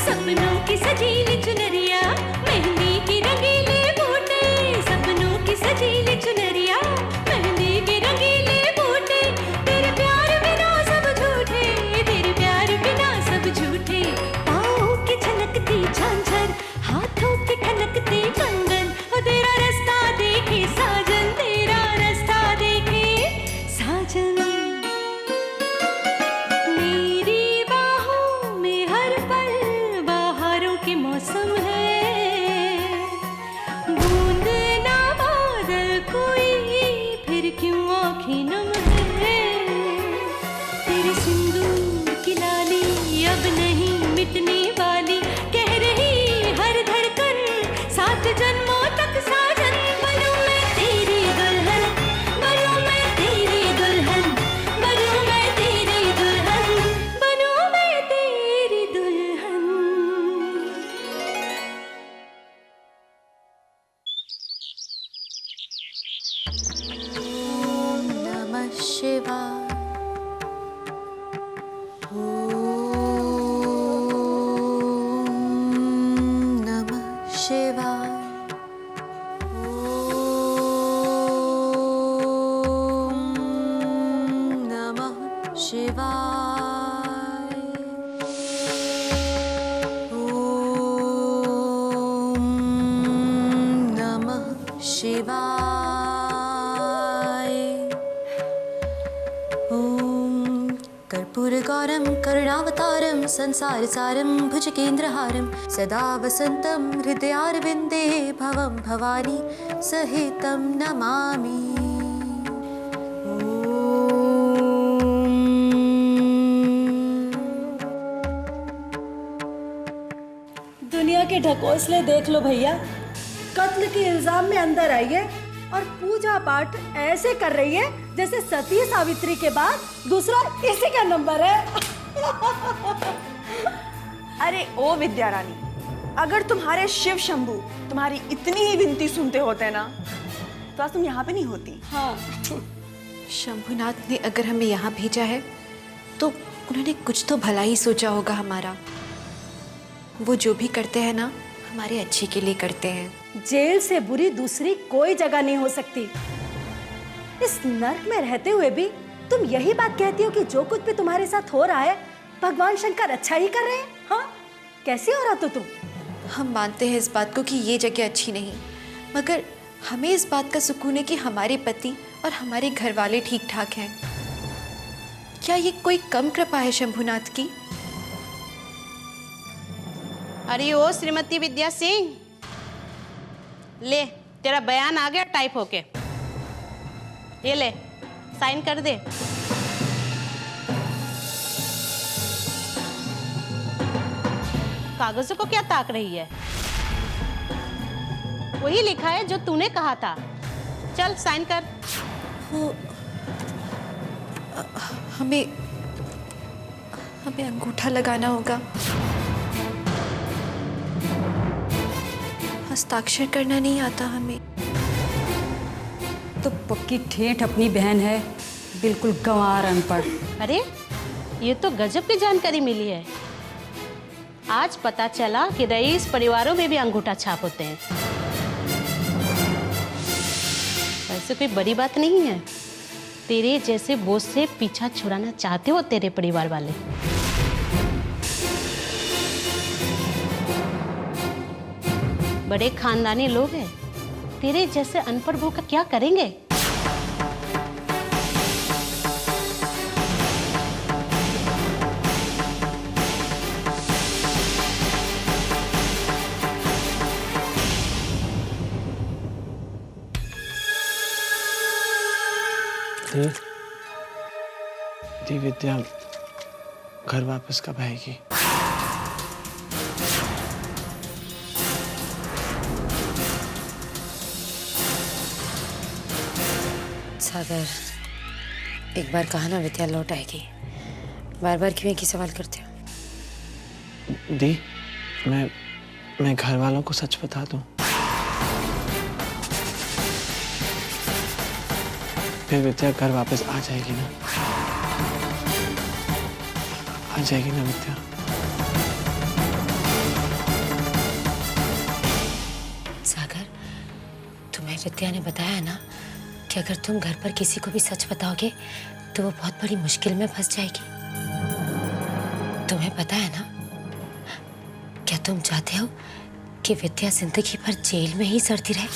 सपनों की सजीली चुनरिया, मेहंदी की रंगीले बूटे, सपनों की सजीली चुनरिया, मेहंदी की रंगीले बूटे, तेरे प्यार बिना सब झूठे, तेरे प्यार बिना सब झूठे। पाँव की छलकती झांझर, हाथों की ठनकती कंगन, वो तेरा रास्ता देखे साजन, तेरा रास्ता देखे साजन। मेरी बाहों में हर पल बहारों के मौसम है, बूंद ना बादल कोई फिर क्यों आँखें नम है। तेरे सिंदूर की लाली अब नहीं मिटने वाली, कह रही हर धड़कन सात जन्मों तक साजन। बनूं मैं तेरी दुल्हन, बनूं मैं तेरी दुल्हन, बनूं मैं तेरी दुल्हन, बनूं मैं तेरी दुल्हन। ओम नमः शिवाय। ओम नमः शिवाय। ओम नमः शिवाय। ओम नमः शिवाय। ओम कर्पूरगौरं करुणावतारं संसारसारं भुजगेन्द्रहारं सदा वसन्तं हृदयारविन्दे भवं भवानी सहितं नमामि। दुनिया के ढकोसले देख लो भैया, कत्ल के इल्जाम में अंदर आई है और पूजा पाठ ऐसे कर रही है जैसे सती सावित्री के बाद दूसरा इसी का नंबर है। अरे ओ विद्या रानी, अगर तुम्हारे शिव शंभू तुम्हारी इतनी ही विनती सुनते होते ना तो आज तुम यहाँ पे नहीं होती। हाँ, शंभुनाथ ने अगर हमें यहाँ भेजा है तो उन्होंने कुछ तो भला ही सोचा होगा हमारा। वो जो भी करते हैं ना हमारे अच्छे के लिए करते हैं। जेल से बुरी दूसरी कोई जगह नहीं हो सकती। इस नर्क में रहते हुए भी तुम यही बात कहती हो कि जो कुछ भी तुम्हारे साथ हो रहा है भगवान शंकर अच्छा ही कर रहे हैं। हाँ, कैसे हो रहा तो तुम? हम मानते हैं इस बात को कि ये जगह अच्छी नहीं, मगर हमें इस बात का सुकून है कि हमारे पति और हमारे घर वाले ठीक ठाक हैं। क्या ये कोई कम कृपा है शंभुनाथ की? अरे ओ श्रीमती विद्या सिंह, ले तेरा बयान आ गया टाइप होके, ये ले साइन कर दे। कागजों को क्या ताक रही है? वही लिखा है जो तूने कहा था। चल साइन कर। वो हमें अंगूठा लगाना होगा, हस्ताक्षर करना नहीं आता हमें। तो पक्की ठेठ अपनी बहन है, बिल्कुल गंवार अनपढ़। अरे ये तो गजब की जानकारी मिली है। आज पता चला कि रईस परिवारों में भी अंगूठा छाप होते हैं। ऐसे कोई बड़ी बात नहीं है। तेरे जैसे बोझ से पीछा छुड़ाना चाहते हो तेरे परिवार वाले। बड़े खानदानी लोग हैं, तेरे जैसे अनपढ़ बहू का क्या करेंगे? दी विद्या घर वापस कब आएगी? सागर, एक बार कहा ना विद्या लौट आएगी, बार बार क्यों एक ही सवाल करते हो? दी, मैं घर वालों को सच बता दूं, फिर विद्या घर वापस आ जाएगी ना? आ जाएगी ना विद्या? रित्या ने बताया ना कि अगर तुम घर पर किसी को भी सच बताओगे तो वो बहुत बड़ी मुश्किल में फंस जाएगी। तुम्हें पता है ना, क्या तुम चाहते हो कि विद्या जिंदगी भर जेल में ही सड़ती रहे?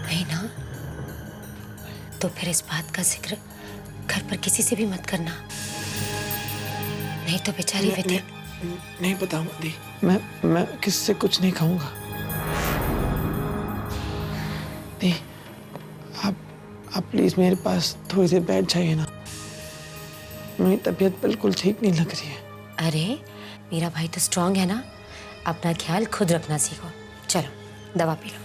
नहीं ना? तो फिर इस बात का जिक्र घर पर किसी से भी मत करना, नहीं तो बेचारी विद्या। नहीं बताऊंगा दी, मैं किससे कुछ नहीं खाऊंगा। दी, आप प्लीज मेरे पास थोड़ी देर बैठ जाइए ना, मेरी तबीयत बिल्कुल ठीक नहीं लग रही है। अरे मेरा भाई तो स्ट्रांग है ना, अपना ख्याल खुद रखना सीखो। चलो दवा पी लो।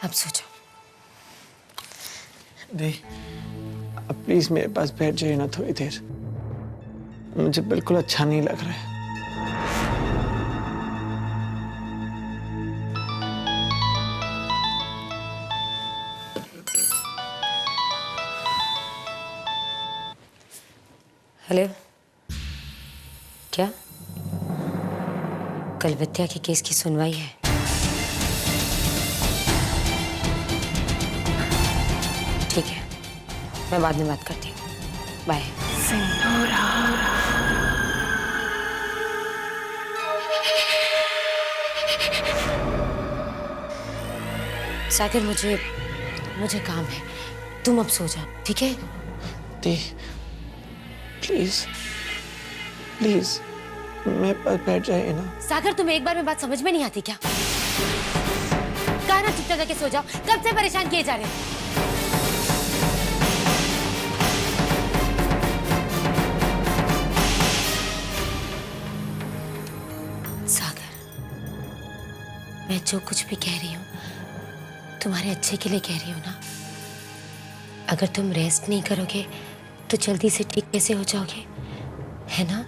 अब सोचो। दी, अब प्लीज मेरे पास बैठ जाइए ना थोड़ी देर, मुझे बिल्कुल अच्छा नहीं लग रहा है। हेलो, क्या कल विद्या के केस की सुनवाई है? ठीक है, मैं बाद में बात करती हूँ। बाय। सागर, मुझे काम है, तुम अब सो जाओ, ठीक है? दी, प्लीज प्लीज मेरे पास बैठ जाइए ना। सागर, तुम्हें एक बार में बात समझ में नहीं आती क्या? कहा ना चुपचाप करके सो जाओ, कब से परेशान किए जा रहे हो? सागर, मैं जो कुछ भी कह रही हूँ तुम्हारे अच्छे के लिए कह रही हूँ ना। अगर तुम रेस्ट नहीं करोगे तो जल्दी से ठीक कैसे हो जाओगे, है ना?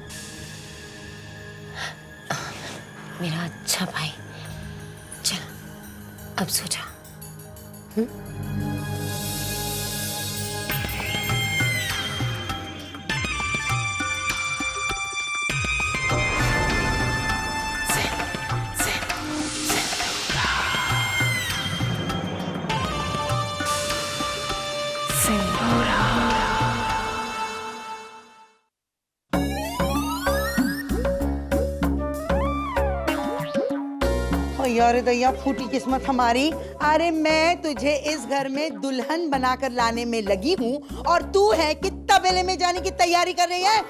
मेरा अच्छा भाई, चल अब सो जा। यार दैया, फूटी किस्मत हमारी। अरे मैं तुझे इस घर में दुल्हन बनाकर लाने में लगी हूँ और तू है कि तबेले में जाने की तैयारी कर रही है।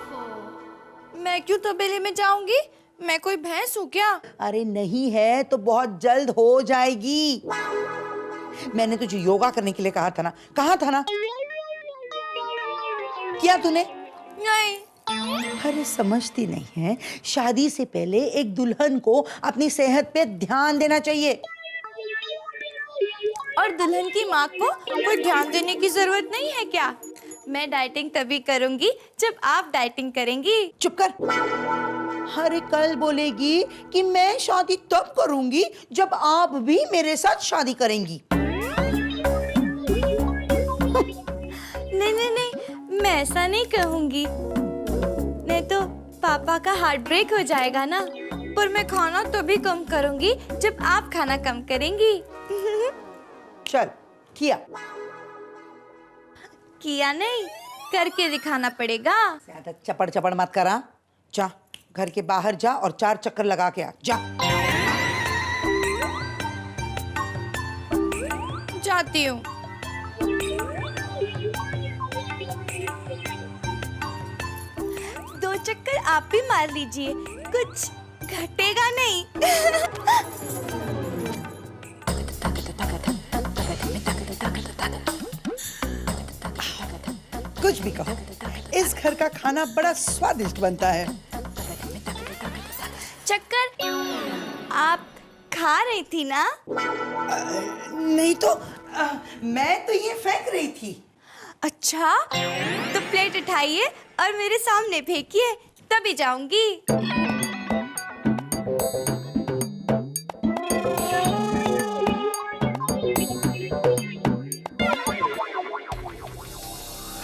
मैं क्यों तबेले में जाऊंगी? मैं कोई भैंस हूँ क्या? अरे नहीं है तो बहुत जल्द हो जाएगी। मैंने तुझे योगा करने के लिए कहा था ना, कहा था ना? किया तूने? नहीं। अरे समझती नहीं है, शादी से पहले एक दुल्हन को अपनी सेहत पे ध्यान देना चाहिए। और दुल्हन की माँ को कोई ध्यान देने की जरूरत नहीं है क्या? मैं डाइटिंग तभी करूंगी जब आप डाइटिंग करेंगी। चुप कर। अरे कल बोलेगी कि मैं शादी तब करूंगी जब आप भी मेरे साथ शादी करेंगी। नहीं नहीं नहीं, मैं ऐसा नहीं कहूंगी, नहीं तो पापा का हार्ट ब्रेक हो जाएगा ना। पर मैं खाना तभी कम करूंगी जब आप खाना कम करेंगी। चल किया। किया नहीं, करके दिखाना पड़ेगा। ज्यादा चपड़ चपड़ मत करा। जा घर के बाहर जा और 4 चक्कर लगा के आ। जा। जाती हूँ। दो चक्कर आप भी मार लीजिए, कुछ घटेगा नहीं। कुछ भी कहो, इस घर का खाना बड़ा स्वादिष्ट बनता है। चक्कर आप खा रही थी ना? नहीं तो मैं तो ये फेंक रही थी। अच्छा, तो प्लेट उठाइए और मेरे सामने फेंकिए, तभी जाऊंगी।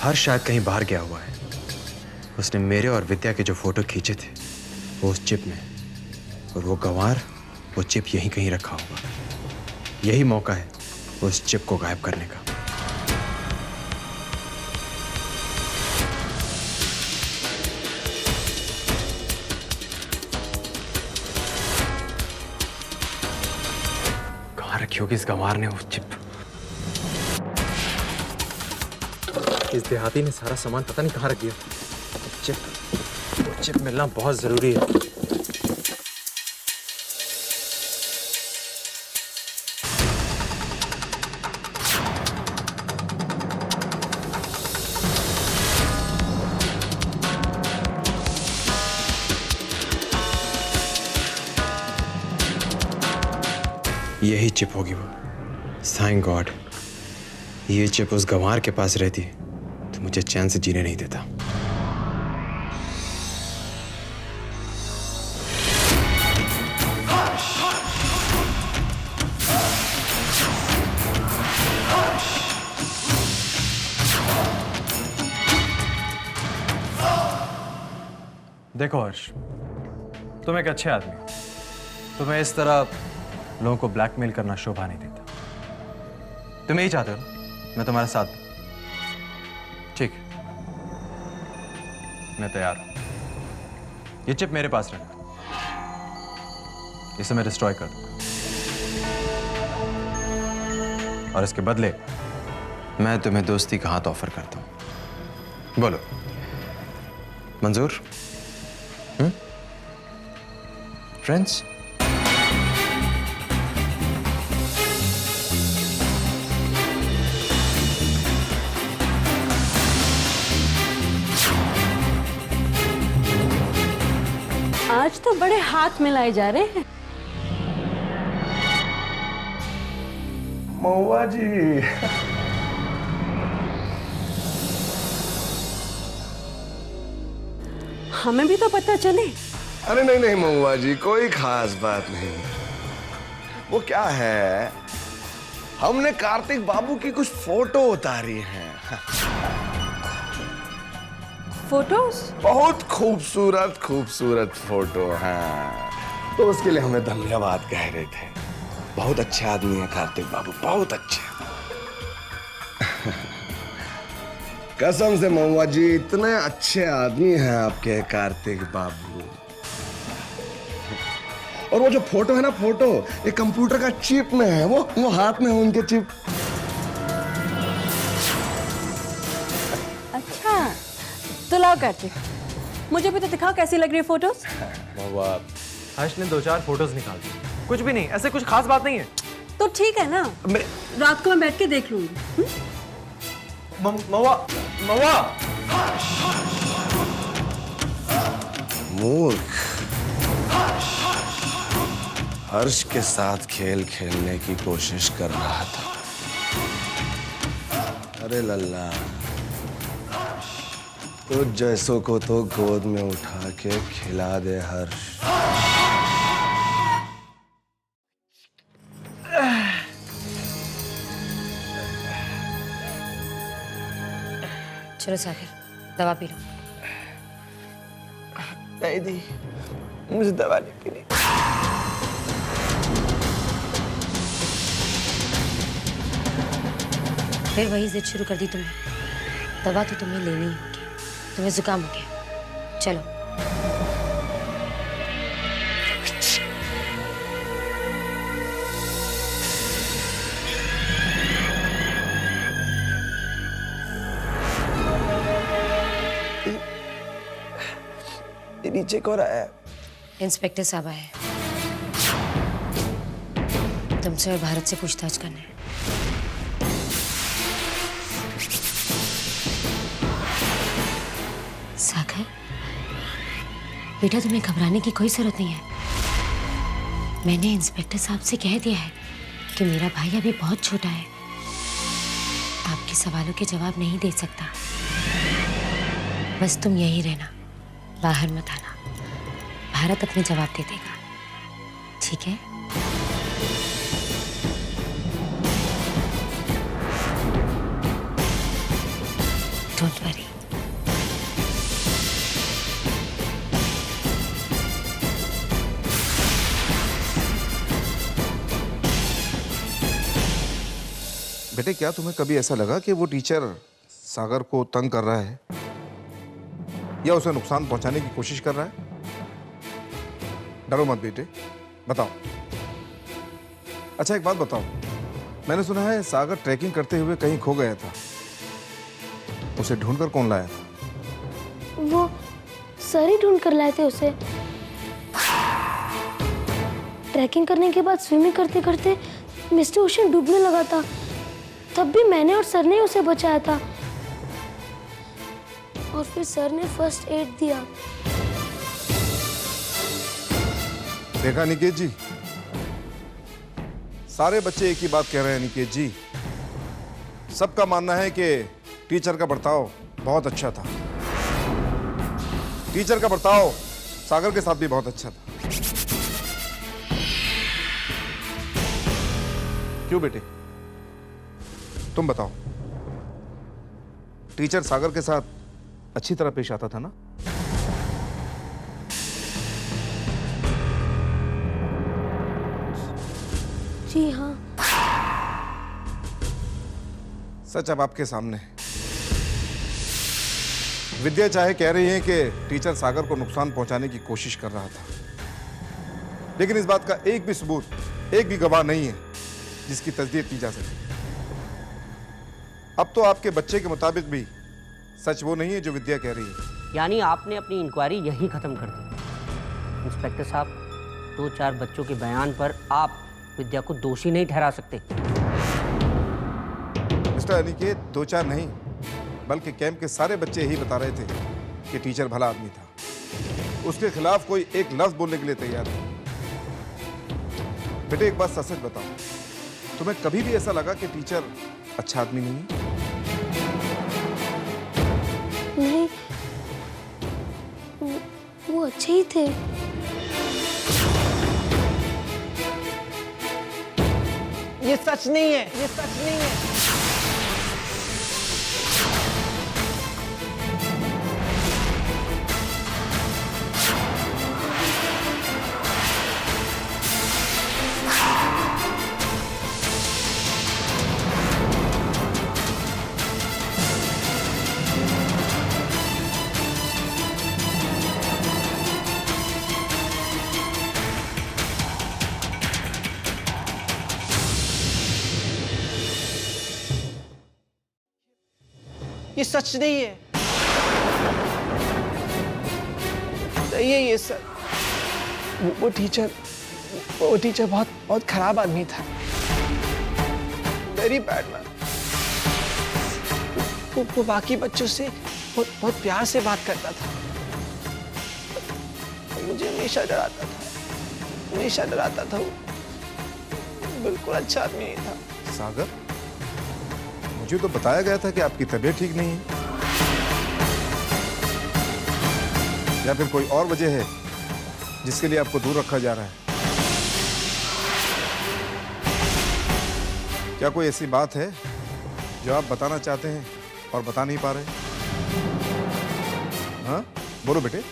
हर्ष शायद कहीं बाहर गया हुआ है। उसने मेरे और विद्या के जो फोटो खींचे थे वो उस चिप में, और वो गंवार वो चिप यहीं कहीं रखा होगा। यही मौका है उस चिप को गायब करने का। कहाँ रखी होगी इस गंवार ने वो चिप? इस देहाती ने सारा सामान पता नहीं कहाँ रख दिया। चिप मिलना बहुत जरूरी है। यही चिप होगी वो। थैंक गॉड, ये चिप उस गंवार के पास रहती तो मुझे चैन से जीने नहीं देता। देखो हर्ष, तुम एक अच्छे आदमी हो। तुम्हें इस तरह लोगों को ब्लैकमेल करना शोभा नहीं देता। तुम यही चाहते हो ना मैं तुम्हारा साथ दूं? ठीक है, मैं तैयार हूं। ये चिप मेरे पास रखना, इसे मैं डिस्ट्रॉय कर दूंगा, और इसके बदले मैं तुम्हें दोस्ती का हाथ ऑफर करता हूं। बोलो, मंजूर? फ्रेंड्स? आज तो बड़े हाथ मिलाए जा रहे हैं। महुआ जी, हमें भी तो पता चले। अरे नहीं नहीं महुआ जी, कोई खास बात नहीं। वो क्या है, हमने कार्तिक बाबू की कुछ फोटो उतारी हैं। फोटोज? बहुत खूबसूरत खूबसूरत फोटो हैं, तो उसके लिए हमें धन्यवाद कह रहे थे। बहुत अच्छे आदमी है कार्तिक बाबू, बहुत अच्छे। कसम से महुआ जी, इतने अच्छे आदमी हैं आपके कार्तिक बाबू। और वो जो फोटो है ना, फोटो ये कंप्यूटर का चिप में है, वो हाथ में है उनके चिप। अच्छा, तो लाओ कार्तिक, मुझे भी तो दिखाओ कैसी लग रही है फोटोज। हर्ष ने 2-4 फोटोज निकाल दी, कुछ भी नहीं, ऐसे कुछ खास बात नहीं है। तो ठीक है ना, रात को मैं बैठ के देख लूंगी। महुआ, मूर्ख, हर्ष के साथ खेल खेलने की कोशिश कर रहा था। अरे लल्ला, तो जैसों को तो गोद में उठा के खिला दे हर्ष। चलो सागर, दवा पी लो। नहीं दी, मुझे दवा नहीं पीनी। फिर वही जिद शुरू कर दी तुमने। दवा तो तुम्हें लेनी ही होगी, तुम्हें जुकाम हो गया। चलो। ये नीचे कौन आया है? इंस्पेक्टर साहब आए हैं, तुमसे और भारत से पूछताछ करने। सागर, बेटा तुम्हें घबराने की कोई जरूरत नहीं है। मैंने इंस्पेक्टर साहब से कह दिया है कि मेरा भाई अभी बहुत छोटा है, आपके सवालों के जवाब नहीं दे सकता। बस तुम यहीं रहना, बाहर मत आना। भारत अपने जवाब दे देगा, ठीक है? Don't worry. बेटे, क्या तुम्हें कभी ऐसा लगा कि वो टीचर सागर को तंग कर रहा है या उसे नुकसान पहुंचाने की कोशिश कर रहा है? डरो मत बेटे, बताओ। अच्छा एक बात बताओ, मैंने सुना है सागर ट्रैकिंग करते हुए कहीं खो गया था। उसे ढूंढकर कौन लाया था? वो सर ही ढूंढ कर लाए थे उसे। ट्रैकिंग करने के बाद स्विमिंग करते करते मिस्टर ओशन डूबने लगा था, तब भी मैंने और सर ने उसे बचाया था। और फिर सर ने फर्स्ट एड दिया। देखा निकेत जी, सारे बच्चे एक ही बात कह रहे हैं निकेत जी। सबका मानना है कि टीचर का बर्ताव बहुत अच्छा था। टीचर का बर्ताव सागर के साथ भी बहुत अच्छा था। क्यों बेटे, तुम बताओ, टीचर सागर के साथ अच्छी तरह पेश आता था ना? जी हाँ। सच अब आपके सामने है। विद्या चाहे कह रही है कि टीचर सागर को नुकसान पहुंचाने की कोशिश कर रहा था, लेकिन इस बात का एक भी सबूत, एक भी गवाह नहीं है जिसकी तस्दीक की जा सके। अब तो आपके बच्चे के मुताबिक भी सच वो नहीं है जो विद्या कह रही है। यानी आपने अपनी इंक्वायरी यहीं खत्म कर दी? इंस्पेक्टर साहब, 2-4 बच्चों के बयान पर आप विद्या को दोषी नहीं ठहरा सकते। मिस्टर अनिकेत, 2-4 नहीं बल्कि कैंप के सारे बच्चे यही बता रहे थे कि टीचर भला आदमी था। उसके खिलाफ कोई एक लफ्ज बोलने के लिए तैयार नहीं। बेटे एक बात सच सच बताओ, तुम्हें कभी भी ऐसा लगा कि टीचर अच्छा आदमी नहीं है? नहीं, वो अच्छे ही थे। ये सच नहीं है, ये सच नहीं है। ये सच नहीं है, नहीं है ये सच। वो टीचर बहुत खराब आदमी था, वेरी बैड मैन। वो बाकी बच्चों से बहुत प्यार से बात करता था, मुझे हमेशा डराता था। वो बिल्कुल अच्छा आदमी नहीं था। सागर, मुझे तो बताया गया था कि आपकी तबीयत ठीक नहीं है, या फिर कोई और वजह है जिसके लिए आपको दूर रखा जा रहा है? क्या कोई ऐसी बात है जो आप बताना चाहते हैं और बता नहीं पा रहे? हाँ बोलो बेटे।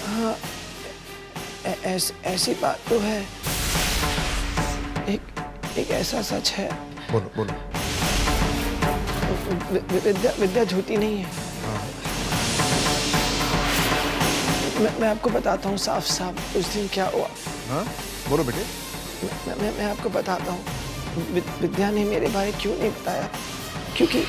हाँ, ऐसी बात तो है। एक ऐसा सच है। बोलो। विद्या झूठी नहीं है। मैं आपको बताता हूँ साफ साफ उस दिन क्या हुआ। हाँ बोलो बेटे। मैं आपको बताता हूँ। विद्या ने मेरे बारे क्यों नहीं बताया, क्योंकि